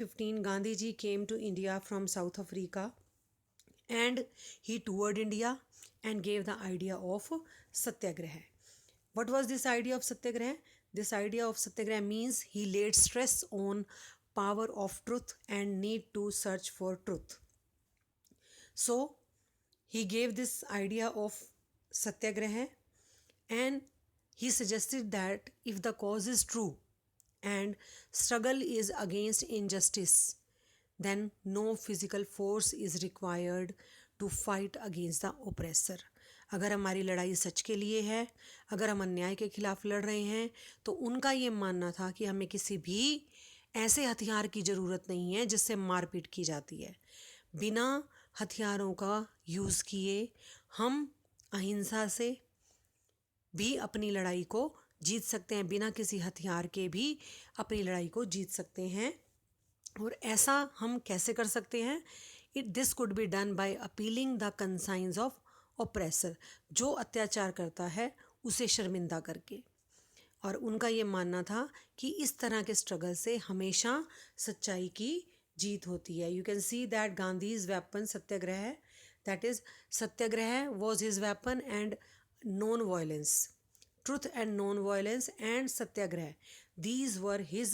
15 Gandhi ji came to India from South Africa and he toured India and gave the idea of satyagraha. What was this idea of satyagraha? This idea of satyagraha means he laid stress on power of truth and need to search for truth. So he gave this idea of satyagraha and he suggested that if the cause is true and struggle is against injustice, then no physical force is required to fight against the oppressor. अगर हमारी लड़ाई सच के लिए है, अगर हम अन्याय के खिलाफ लड़ रहे हैं, तो उनका ये मानना था कि हमें किसी भी ऐसे हथियार की ज़रूरत नहीं है जिससे मारपीट की जाती है. बिना हथियारों का यूज़ किए हम अहिंसा से भी अपनी लड़ाई को जीत सकते हैं, बिना किसी हथियार के भी अपनी लड़ाई को जीत सकते हैं. और ऐसा हम कैसे कर सकते हैं? This could be done by appealing the conscience of oppressor. जो अत्याचार करता है उसे शर्मिंदा करके. और उनका ये मानना था कि इस तरह के स्ट्रगल से हमेशा सच्चाई की जीत होती है. You can see that Gandhi's weapon Satyagraha, that is Satyagraha was his weapon and non violence. Truth and non-violence and satyagraha, these were his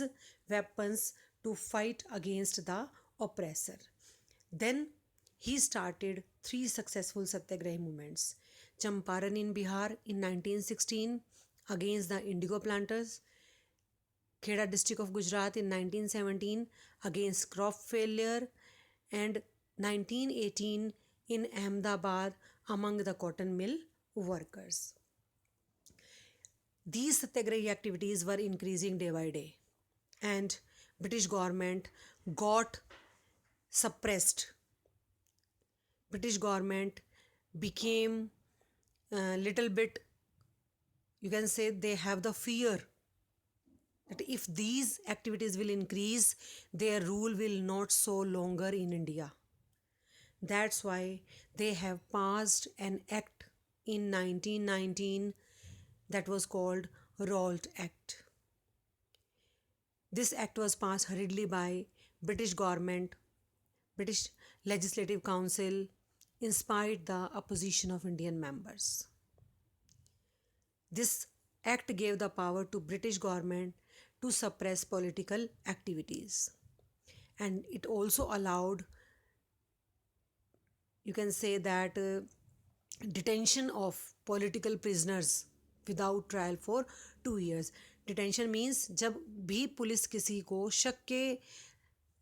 weapons to fight against the oppressor. Then he started 3 successful satyagraha movements. Champaran in Bihar in 1916 against the indigo planters, Kheda district of Gujarat in 1917 against crop failure, and 1918 in Ahmedabad among the cotton mill workers. These satyagrahi activities were increasing day by day and British government got suppressed. British government became a little bit, you can say they have the fear that if these activities will increase, their rule will not so longer in India. That's why they have passed an act in 1919 that was called Rowlatt Act. This act was passed hurriedly by British government, British Legislative Council, in spite the opposition of Indian members. This act gave the power to British government to suppress political activities, and it also allowed, you can say that, detention of political prisoners without trial for 2 years. Detention means जब भी police किसी को शक के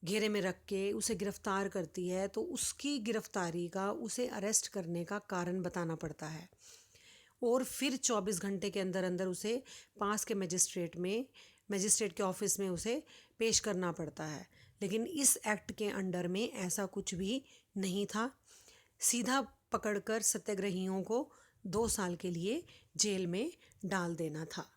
घेरे में रख के उसे गिरफ्तार करती है तो उसकी गिरफ्तारी का, उसे अरेस्ट करने का कारण बताना पड़ता है और फिर 24 घंटे के अंदर अंदर उसे पास के मजिस्ट्रेट के ऑफिस में उसे पेश करना पड़ता है. लेकिन इस एक्ट के अंडर में ऐसा कुछ भी नहीं था. सीधा पकड़कर सत्याग्रहियों को 2 साल के लिए जेल में डाल देना था.